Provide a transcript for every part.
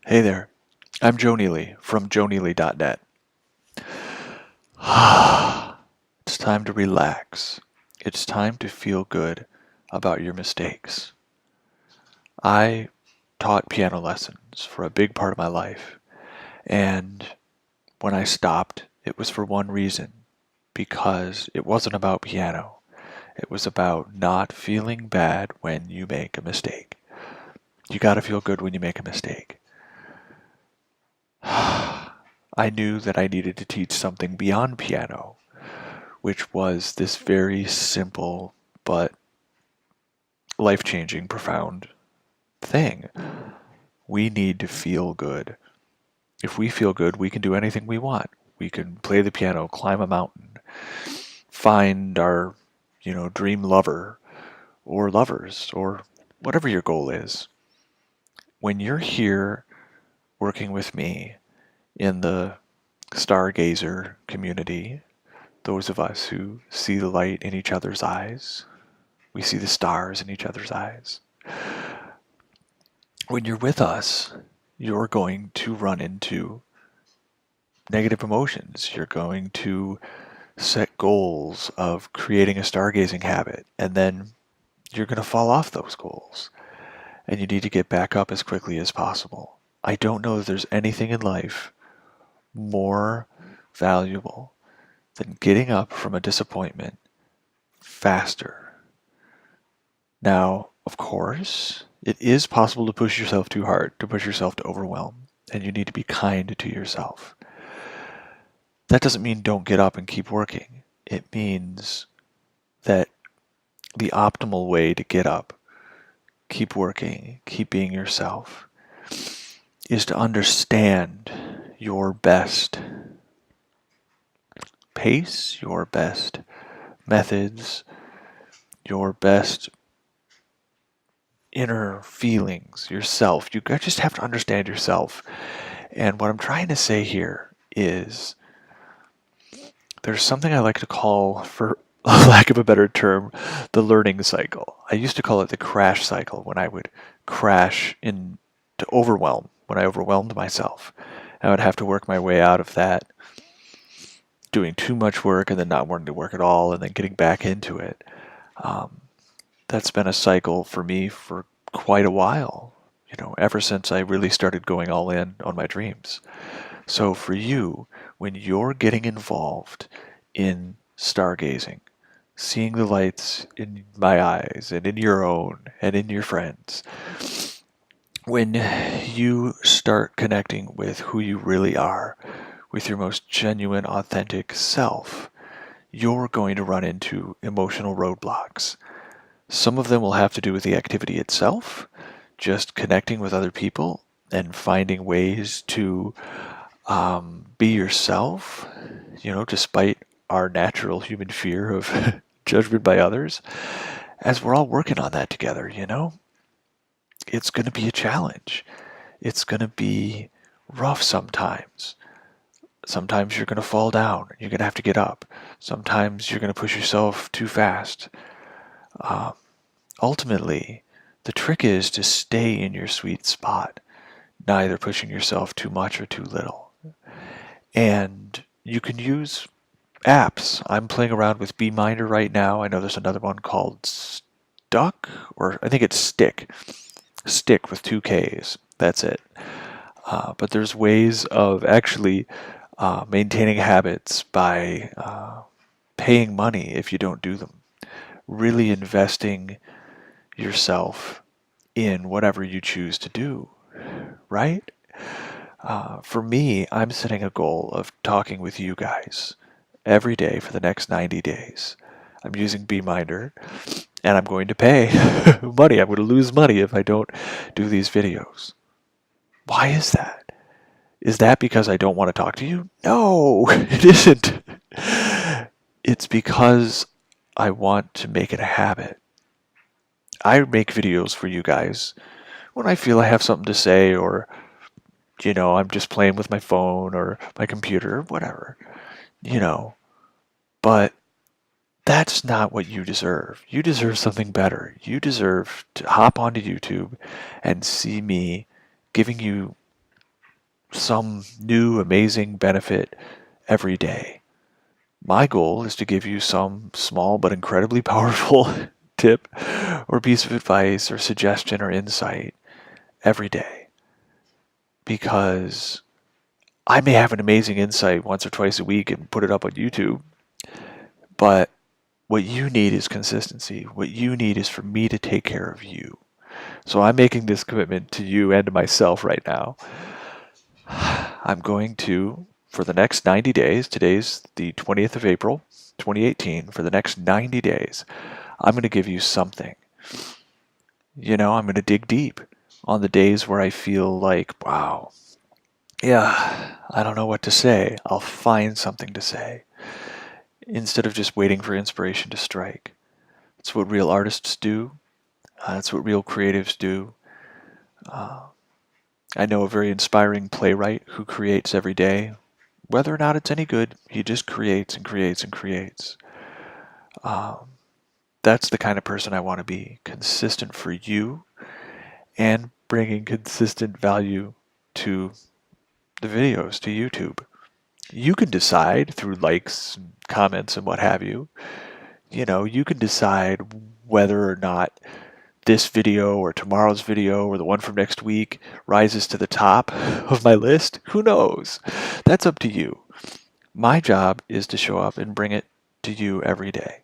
Hey there, I'm Joe Neely from joeneely.net. It's time to relax. It's time to feel good about your mistakes. I taught piano lessons for a big part of my life, and when I stopped, it was for one reason, because it wasn't about piano. It was about not feeling bad when you make a mistake. You gotta feel good when you make a mistake. I knew that I needed to teach something beyond piano, which was this very simple but life-changing, profound thing. We need to feel good. If we feel good, we can do anything we want. We can play the piano, climb a mountain, find our, dream lover or lovers or whatever your goal is. When you're here working with me in the stargazer community, those of us who see the light in each other's eyes, we see the stars in each other's eyes. When you're with us, you're going to run into negative emotions. You're going to set goals of creating a stargazing habit, and then you're going to fall off those goals. And you need to get back up as quickly as possible. I don't know that there's anything in life more valuable than getting up from a disappointment faster. Now, of course, it is possible to push yourself too hard, to push yourself to overwhelm, and you need to be kind to yourself. That doesn't mean don't get up and keep working. It means that the optimal way to get up, keep working, keep being yourself, is to understand your best pace, your best methods, your best inner feelings, yourself. You just have to understand yourself. And what I'm trying to say here is there's something I like to call, for lack of a better term, the learning cycle. I used to call it the crash cycle when I would crash into overwhelm, when I overwhelmed myself. I would have to work my way out of that, doing too much work and then not wanting to work at all and then getting back into it. That's been a cycle for me for quite a while, ever since I really started going all in on my dreams. So for you, when you're getting involved in stargazing, seeing the lights in my eyes and in your own and in your friends, when you start connecting with who you really are, with your most genuine, authentic self, you're going to run into emotional roadblocks. Some of them will have to do with the activity itself, just connecting with other people and finding ways to be yourself, despite our natural human fear of judgment by others, as we're all working on that together, It's going to be a challenge. It's going to be rough sometimes. Sometimes you're going to fall down. You're going to have to get up. Sometimes you're going to push yourself too fast. Ultimately, the trick is to stay in your sweet spot, neither pushing yourself too much or too little. And you can use apps. I'm playing around with BeMinder right now. I know there's another one called Stuck, or I think it's Stick. Stick with two Ks. That's it. But there's ways of actually maintaining habits by paying money if you don't do them. Really investing yourself in whatever you choose to do, right? For me, I'm setting a goal of talking with you guys every day for the next 90 days. I'm using BeMinder, and I'm going to pay money. I'm going to lose money if I don't do these videos. Why is that? Is that because I don't want to talk to you? No, it isn't. It's because I want to make it a habit. I make videos for you guys when I feel I have something to say, or, I'm just playing with my phone or my computer or whatever, But that's not what you deserve. You deserve something better. You deserve to hop onto YouTube and see me giving you some new amazing benefit every day. My goal is to give you some small but incredibly powerful tip or piece of advice or suggestion or insight every day. Because I may have an amazing insight once or twice a week and put it up on YouTube, but what you need is consistency. What you need is for me to take care of you. So I'm making this commitment to you and to myself right now. I'm going to, for the next 90 days, today's the 20th of April, 2018, for the next 90 days, I'm going to give you something. I'm going to dig deep on the days where I feel like, wow, yeah, I don't know what to say. I'll find something to say instead of just waiting for inspiration to strike. It's what real artists do. That's what real creatives do. I know a very inspiring playwright who creates every day. Whether or not it's any good, he just creates and creates and creates. That's the kind of person I want to be. Consistent for you and bringing consistent value to the videos, to YouTube. You can decide through likes, and comments, and what have you. You can decide whether or not this video or tomorrow's video or the one from next week rises to the top of my list. Who knows? That's up to you. My job is to show up and bring it to you every day.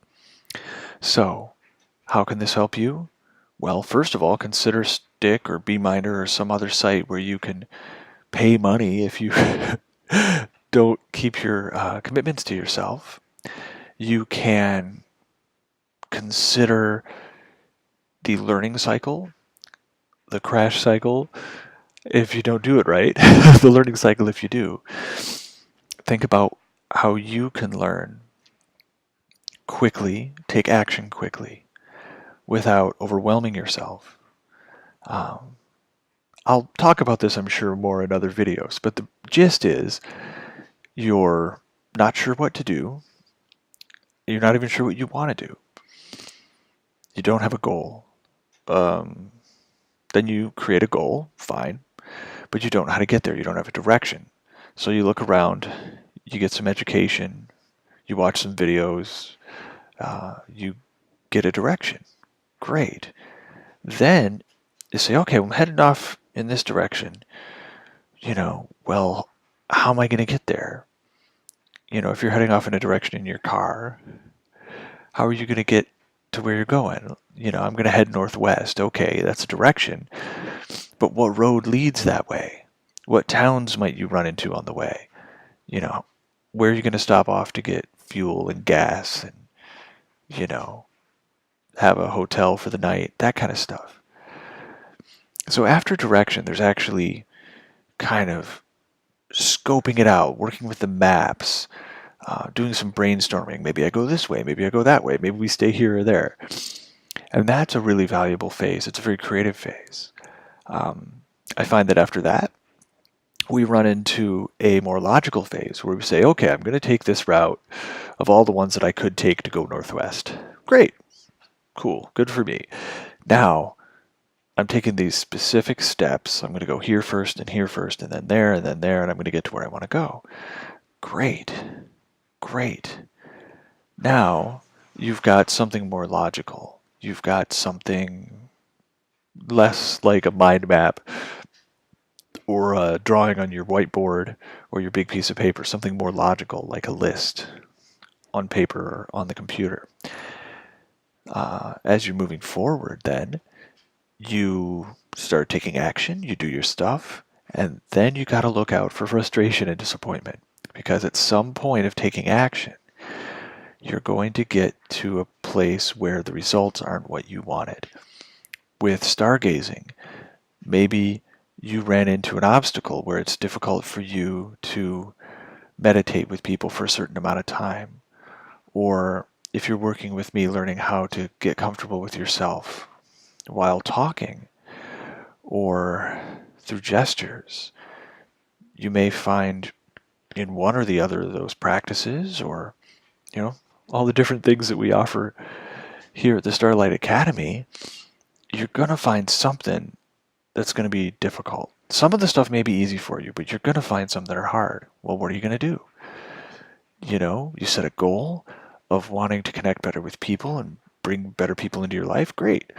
So, how can this help you? Well, first of all, consider Stick or BeMinder or some other site where you can pay money if you don't keep your commitments to yourself. You can consider the learning cycle, the crash cycle, if you don't do it right, the learning cycle if you do. Think about how you can learn quickly, take action quickly, without overwhelming yourself. I'll talk about this, I'm sure, more in other videos, but the gist is you're not sure what to do. You're not even sure what you want to do. You don't have a goal. Then you create a goal, fine, but you don't know how to get there. You don't have a direction. So you look around, you get some education, you watch some videos, you get a direction. Great. Then you say, okay, I'm heading off in this direction. Well, how am I going to get there? If you're heading off in a direction in your car, how are you going to get to where you're going? I'm going to head northwest. Okay, that's a direction. But what road leads that way? What towns might you run into on the way? Where are you going to stop off to get fuel and gas and, have a hotel for the night, that kind of stuff. So after direction, there's actually kind of scoping it out, working with the maps, doing some brainstorming. Maybe I go this way, maybe I go that way, maybe we stay here or there. And that's a really valuable phase. It's a very creative phase. I find that after that, we run into a more logical phase where we say, okay, I'm going to take this route of all the ones that I could take to go northwest. Great. Cool. Good for me. Now, I'm taking these specific steps. I'm going to go here first, and then there, and then there, and I'm going to get to where I want to go. Great. Great. Now, you've got something more logical. You've got something less like a mind map or a drawing on your whiteboard or your big piece of paper, something more logical like a list on paper or on the computer. As you're moving forward, then, you start taking action, you do your stuff, and then you got to look out for frustration and disappointment. Because at some point of taking action, you're going to get to a place where the results aren't what you wanted. With stargazing, maybe you ran into an obstacle where it's difficult for you to meditate with people for a certain amount of time. Or if you're working with me, learning how to get comfortable with yourself while talking or through gestures, you may find in one or the other of those practices, or all the different things that we offer here at the Starlight Academy, you're going to find something that's going to be difficult. Some of the stuff may be easy for you, but you're going to find some that are hard. Well, what are you going to do? You set a goal of wanting to connect better with people and bring better people into your life. Great.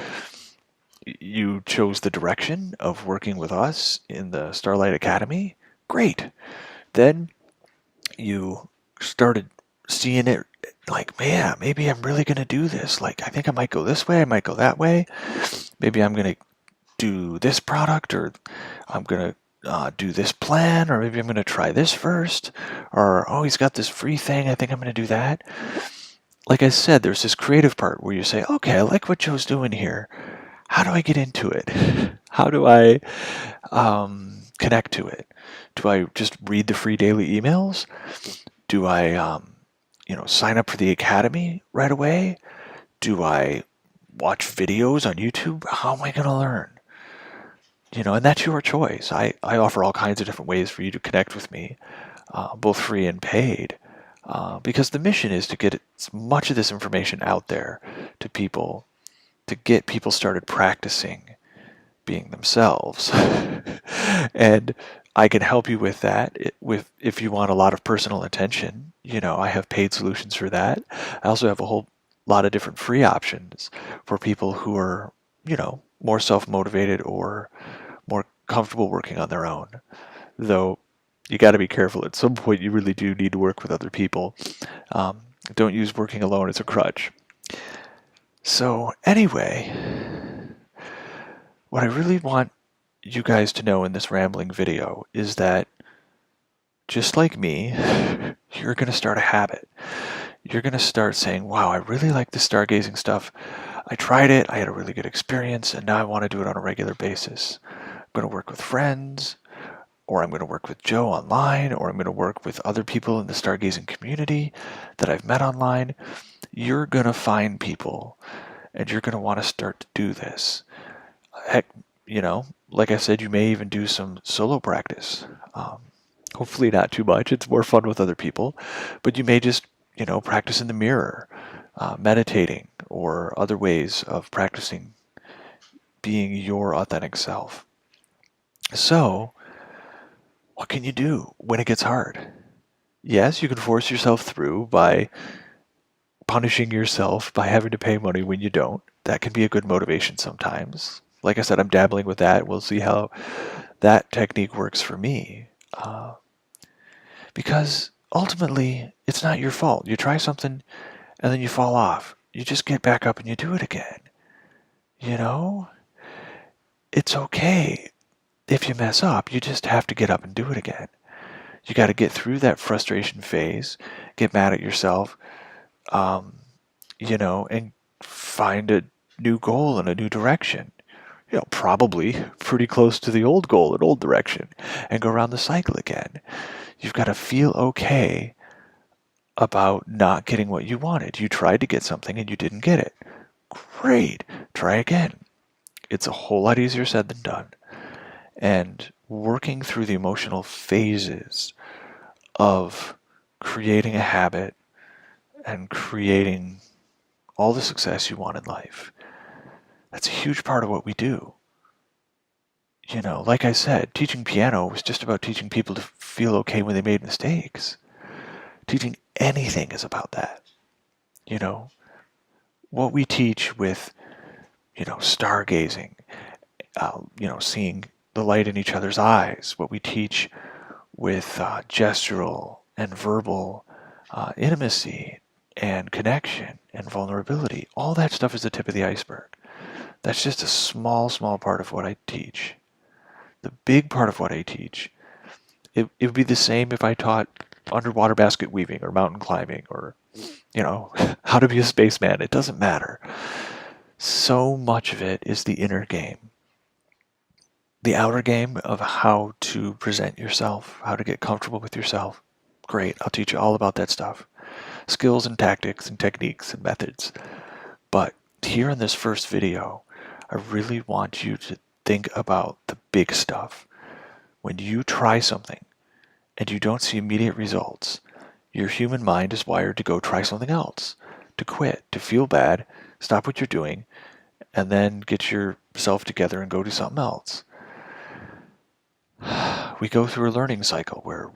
You chose the direction of working with us in the Starlight Academy. Great. Then you started seeing it like, man, maybe I'm really going to do this. Like, I think I might go this way, I might go that way. Maybe I'm going to do this product, or I'm going to do this plan, or maybe I'm going to try this first, or, oh, he's got this free thing, I think I'm going to do that. Like I said, there's this creative part where you say, okay, I like what Joe's doing here. How do I get into it? How do I connect to it? Do I just read the free daily emails? Do I, sign up for the academy right away? Do I watch videos on YouTube? How am I going to learn? And that's your choice. I offer all kinds of different ways for you to connect with me, both free and paid, because the mission is to get as much of this information out there to people, to get people started practicing being themselves. And I can help you with that. If you want a lot of personal attention, I have paid solutions for that. I also have a whole lot of different free options for people who are, more self-motivated or more comfortable working on their own. Though you got to be careful. At some point, you really do need to work with other people. Don't use working alone as a crutch. So anyway, what I really want you guys to know in this rambling video is that, just like me, you're going to start a habit. You're going to start saying, wow, I really like this stargazing stuff. I tried it, I had a really good experience, and now I want to do it on a regular basis. I'm going to work with friends, or I'm going to work with Joe online, or I'm going to work with other people in the stargazing community that I've met online. You're going to find people, and you're going to want to start to do this. Heck, like I said, you may even do some solo practice. Hopefully not too much. It's more fun with other people. But you may just, practice in the mirror, meditating, or other ways of practicing being your authentic self. So, what can you do when it gets hard? Yes, you can force yourself through by punishing yourself by having to pay money when you don't. That can be a good motivation sometimes. Like I said, I'm dabbling with that. We'll see how that technique works for me. Because ultimately, it's not your fault. You try something and then you fall off. You just get back up and you do it again. It's okay if you mess up. You just have to get up and do it again. You got to get through that frustration phase, get mad at yourself, and find a new goal and a new direction. Probably pretty close to the old goal and old direction, and go around the cycle again. You've got to feel okay about not getting what you wanted. You tried to get something and you didn't get it. Great. Try again. It's a whole lot easier said than done. And working through the emotional phases of creating a habit and creating all the success you want in life, that's a huge part of what we do. Like I said, teaching piano was just about teaching people to feel okay when they made mistakes. Teaching anything is about that. What we teach with, stargazing, seeing the light in each other's eyes, what we teach with gestural and verbal intimacy and connection and vulnerability, all that stuff is the tip of the iceberg. That's just a small, small part of what I teach. The big part of what I teach, it would be the same if I taught underwater basket weaving or mountain climbing or, how to be a spaceman. It doesn't matter. So much of it is the inner game. The outer game of how to present yourself, how to get comfortable with yourself. Great, I'll teach you all about that stuff. Skills and tactics and techniques and methods. But here in this first video, I really want you to think about the big stuff. When you try something and you don't see immediate results, your human mind is wired to go try something else, to quit, to feel bad, stop what you're doing, and then get yourself together and go do something else. We go through a learning cycle where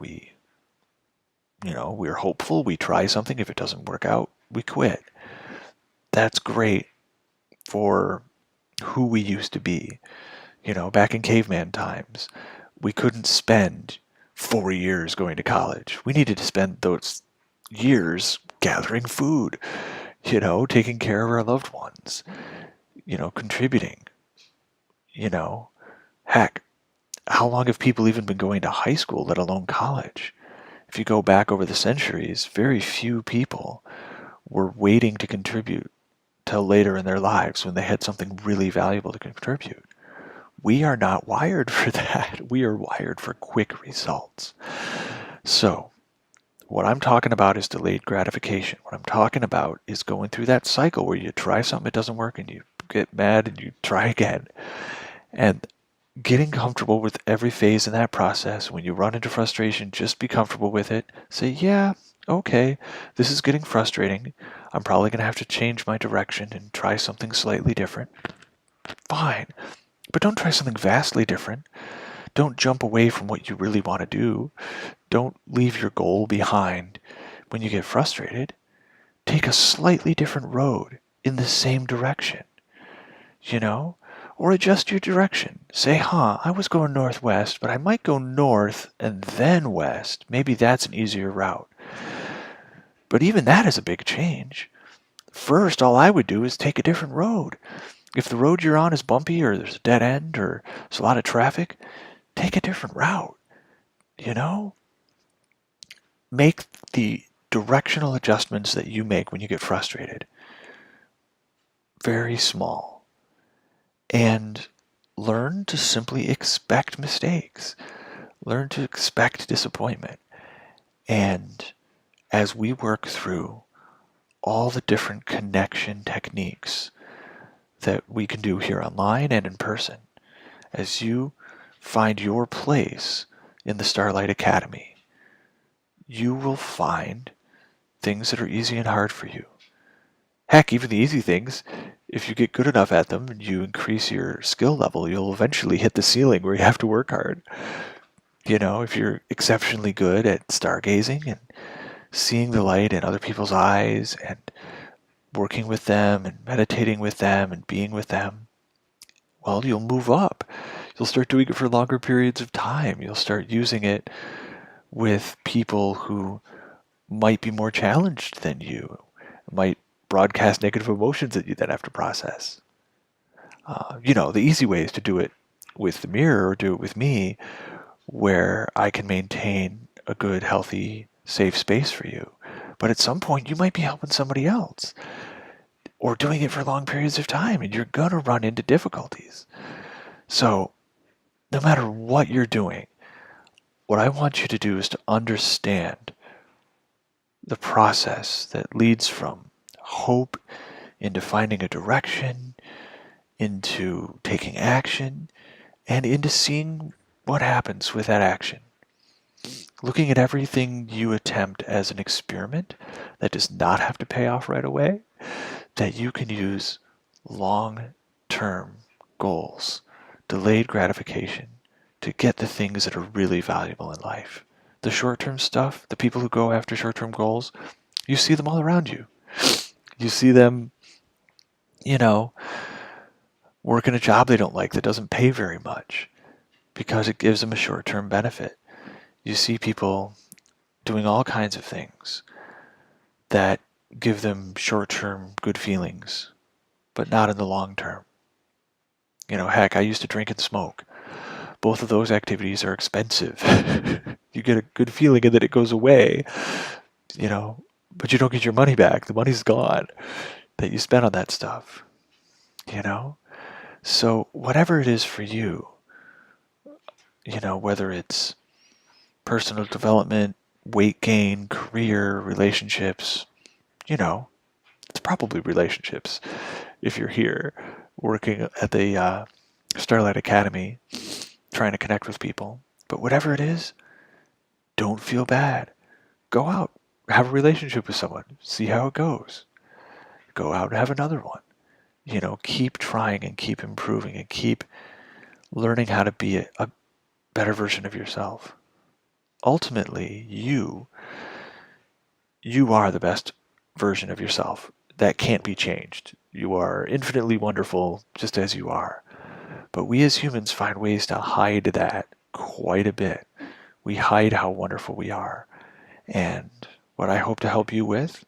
we're hopeful, we try something. If it doesn't work out, we quit. That's great for who we used to be. Back in caveman times, we couldn't spend 4 years going to college. We needed to spend those years gathering food, taking care of our loved ones, contributing, you know. Heck, how long have people even been going to high school, let alone college? If you go back over the centuries, very few people were waiting to contribute till later in their lives when they had something really valuable to contribute. We are not wired for that. We are wired for quick results. So, what I'm talking about is delayed gratification. What I'm talking about is going through that cycle where you try something, it doesn't work, and you get mad and you try again. And getting comfortable with every phase in that process. When you run into frustration, just be comfortable with it. Say, yeah, okay, this is getting frustrating. I'm probably going to have to change my direction and try something slightly different. Fine. But don't try something vastly different. Don't jump away from what you really want to do. Don't leave your goal behind when you get frustrated. Take a slightly different road in the same direction, or adjust your direction. Say, I was going northwest, but I might go north and then west. Maybe that's an easier route. But even that is a big change. First, all I would do is take a different road. If the road you're on is bumpy or there's a dead end or there's a lot of traffic, take a different route. Make the directional adjustments that you make when you get frustrated very small. And learn to simply expect mistakes. Learn to expect disappointment. And as we work through all the different connection techniques that we can do here online and in person, as you find your place in the Starlight Academy, you will find things that are easy and hard for you. Heck, even the easy things, if you get good enough at them and you increase your skill level, you'll eventually hit the ceiling where you have to work hard. If you're exceptionally good at stargazing and seeing the light in other people's eyes and working with them and meditating with them and being with them, well, you'll move up. You'll start doing it for longer periods of time. You'll start using it with people who might be more challenged than you, might broadcast negative emotions that you then have to process. The easy way is to do it with the mirror or do it with me, where I can maintain a good, healthy, safe space for you. But at some point, you might be helping somebody else or doing it for long periods of time, and you're going to run into difficulties. So, no matter what you're doing, what I want you to do is to understand the process that leads from hope into finding a direction, into taking action, and into seeing what happens with that action. Looking at everything you attempt as an experiment that does not have to pay off right away, that you can use long-term goals, delayed gratification, to get the things that are really valuable in life. The short-term stuff, the people who go after short-term goals, you see them all around you. You see them, working a job they don't like that doesn't pay very much because it gives them a short-term benefit. You see people doing all kinds of things that give them short-term good feelings, but not in the long term. Heck, I used to drink and smoke. Both of those activities are expensive. You get a good feeling and then it goes away, but you don't get your money back. The money's gone that you spent on that stuff, So whatever it is for you, whether it's personal development, weight gain, career, relationships, it's probably relationships if you're here working at the Starlight Academy trying to connect with people. But whatever it is, don't feel bad. Go out, have a relationship with someone, see how it goes. Go out and have another one. Keep trying and keep improving and keep learning how to be a better version of yourself. Ultimately, you are the best version of yourself. That can't be changed. You are infinitely wonderful just as you are. But we as humans find ways to hide that quite a bit. We hide how wonderful we are. And what I hope to help you with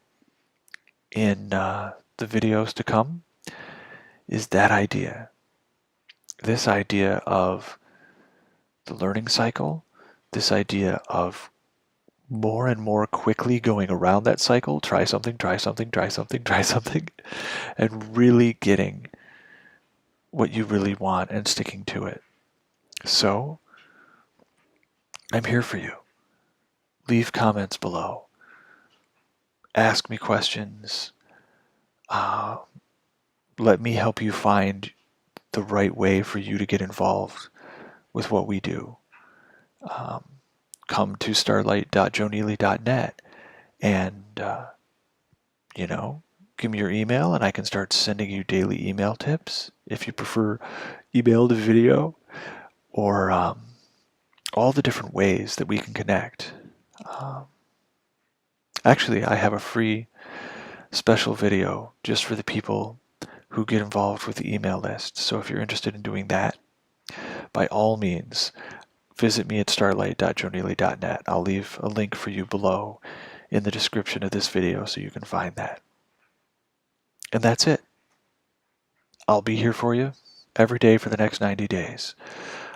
in the videos to come is that idea. This idea of the learning cycle, this idea of more and more quickly going around that cycle, try something, try something, try something, try something, and really getting what you really want and sticking to it. So, I'm here for you. Leave comments below. Ask me questions. Uh, Let me help you find the right way for you to get involved with what we do. Come to starlight.joeneely.net and, give me your email and I can start sending you daily email tips if you prefer email to video, or all the different ways that we can connect. Actually, I have a free special video just for the people who get involved with the email list. So if you're interested in doing that, by all means, visit me at starlight.joeneely.net. I'll leave a link for you below in the description of this video so you can find that. And that's it. I'll be here for you every day for the next 90 days.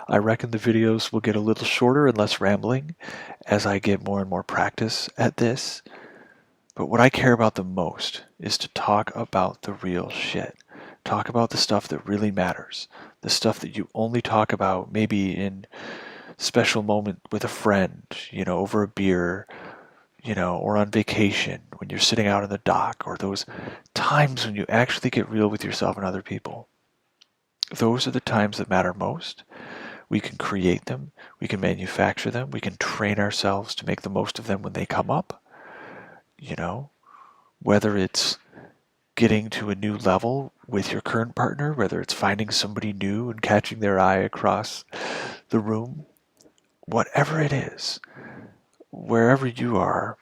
I reckon the videos will get a little shorter and less rambling as I get more and more practice at this. But what I care about the most is to talk about the real shit. Talk about the stuff that really matters. The stuff that you only talk about maybe in special moment with a friend, over a beer, or on vacation when you're sitting out on the dock, or those times when you actually get real with yourself and other people. Those are the times that matter most. We can create them, we can manufacture them, we can train ourselves to make the most of them when they come up. Whether it's getting to a new level with your current partner, whether it's finding somebody new and catching their eye across the room, whatever it is, wherever you are,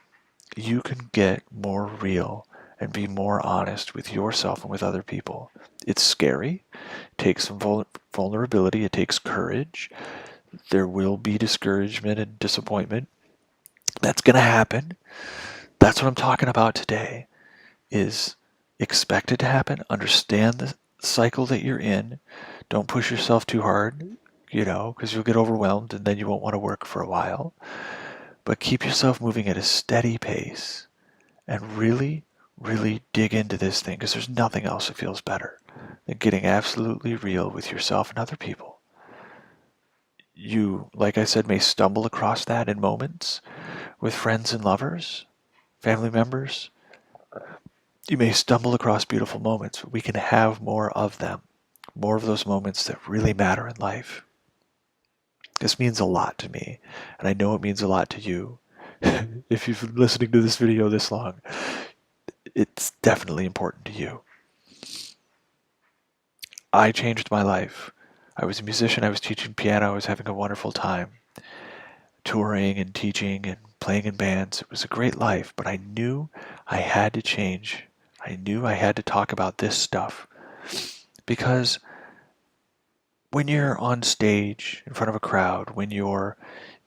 you can get more real and be more honest with yourself and with other people. It's scary. It takes some vulnerability. It takes courage. There will be discouragement and disappointment. That's going to happen. That's what I'm talking about today, is expect it to happen. Understand the cycle that you're in. Don't push yourself too hard, because you'll get overwhelmed and then you won't want to work for a while. But keep yourself moving at a steady pace and really, really dig into this thing, because there's nothing else that feels better than getting absolutely real with yourself and other people. You, like I said, may stumble across that in moments with friends and lovers, family members. You may stumble across beautiful moments, but we can have more of them, more of those moments that really matter in life. This means a lot to me, and I know it means a lot to you. If you've been listening to this video this long, it's definitely important to you. I changed my life. I was a musician, I was teaching piano, I was having a wonderful time touring and teaching and playing in bands. It was a great life, but I knew I had to change. I knew I had to talk about this stuff, because when you're on stage in front of a crowd, when you're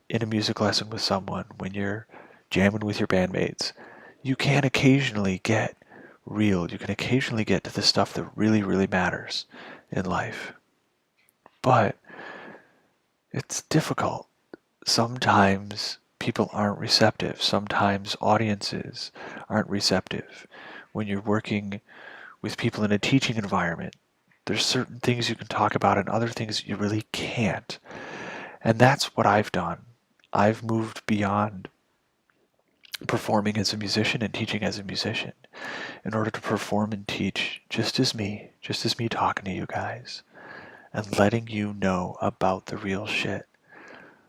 in a music lesson with someone, when you're jamming with your bandmates, you can occasionally get real. You can occasionally get to the stuff that really, really matters in life. But it's difficult. Sometimes people aren't receptive. Sometimes audiences aren't receptive. When you're working with people in a teaching environment, there's certain things you can talk about and other things you really can't. And that's what I've done. I've moved beyond performing as a musician and teaching as a musician in order to perform and teach just as me talking to you guys and letting you know about the real shit.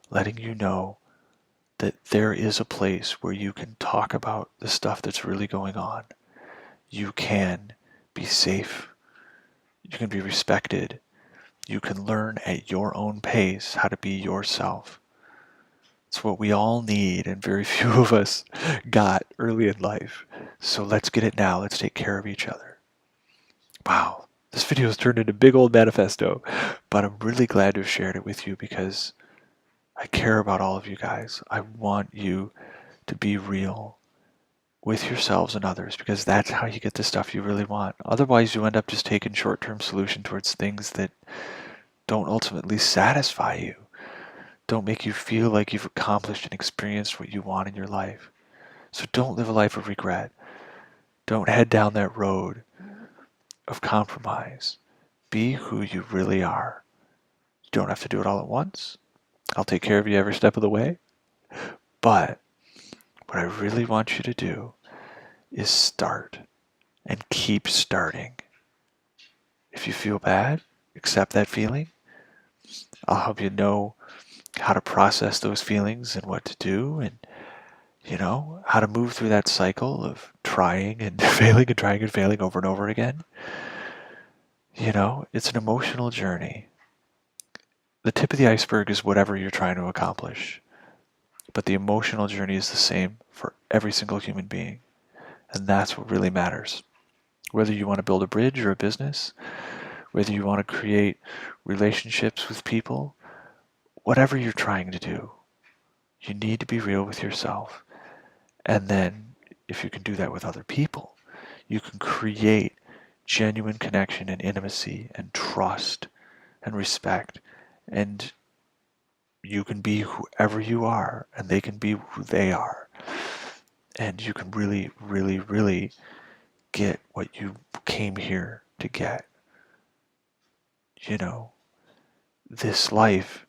Letting you know that there is a place where you can talk about the stuff that's really going on. You can be safe. You can be respected. You can learn at your own pace how to be yourself. It's what we all need, and very few of us got early in life. So let's get it now. Let's take care of each other. Wow, this video has turned into a big old manifesto, but I'm really glad to have shared it with you because I care about all of you guys. I want you to be real with yourselves and others because that's how you get the stuff you really want. Otherwise, you end up just taking short-term solution towards things that don't ultimately satisfy you, don't make you feel like you've accomplished and experienced what you want in your life. So don't live a life of regret. Don't head down that road of compromise. Be who you really are. You don't have to do it all at once. I'll take care of you every step of the way. But what I really want you to do is start and keep starting. If you feel bad, accept that feeling. I'll help you know how to process those feelings and what to do and how to move through that cycle of trying and failing and trying and failing over and over again. It's an emotional journey. The tip of the iceberg is whatever you're trying to accomplish. But the emotional journey is the same for every single human being. And that's what really matters. Whether you want to build a bridge or a business, whether you want to create relationships with people, whatever you're trying to do, you need to be real with yourself. And then, if you can do that with other people, you can create genuine connection and intimacy and trust and respect. And you can be whoever you are, and they can be who they are. And you can really, really, really get what you came here to get. This life,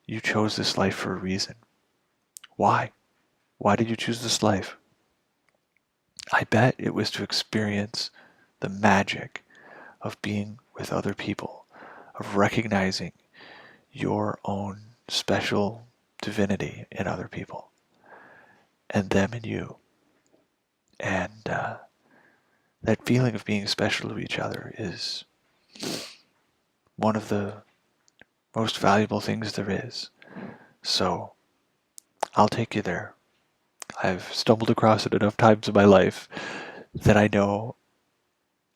you chose this life for a reason. Why? Why did you choose this life? I bet it was to experience the magic of being with other people, of recognizing your own special divinity in other people, and them in you. And that feeling of being special to each other is one of the most valuable things there is. So I'll take you there. I've stumbled across it enough times in my life that I know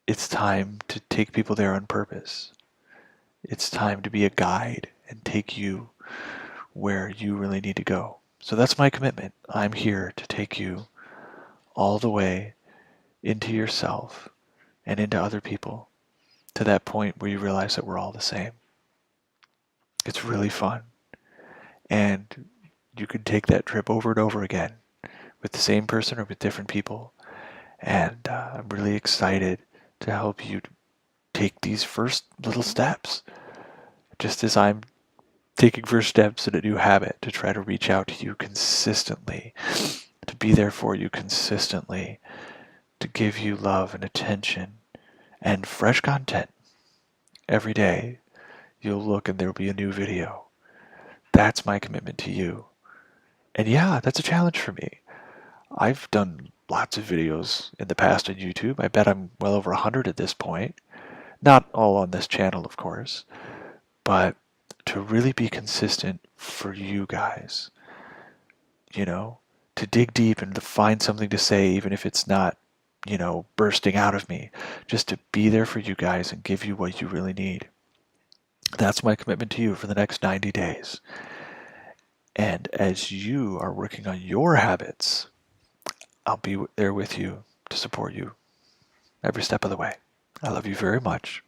it's time to take people there on purpose. It's time to be a guide and take you where you really need to go. So that's my commitment. I'm here to take you all the way into yourself and into other people to that point where you realize that we're all the same. It's really fun. And you can take that trip over and over again with the same person or with different people. And I'm really excited to help you take these first little steps, just as I'm taking first steps in a new habit to try to reach out to you consistently, to be there for you consistently, to give you love and attention and fresh content. Every day you'll look and there'll be a new video. That's my commitment to you. And yeah, that's a challenge for me. I've done lots of videos in the past on YouTube. I bet I'm well over 100 at this point. Not all on this channel, of course, but to really be consistent for you guys, to dig deep and to find something to say, even if it's not, bursting out of me, just to be there for you guys and give you what you really need. That's my commitment to you for the next 90 days. And as you are working on your habits, I'll be there with you to support you every step of the way. I love you very much.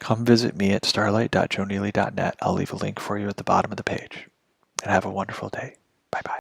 Come visit me at starlight.joeneely.net. I'll leave a link for you at the bottom of the page. And have a wonderful day. Bye-bye.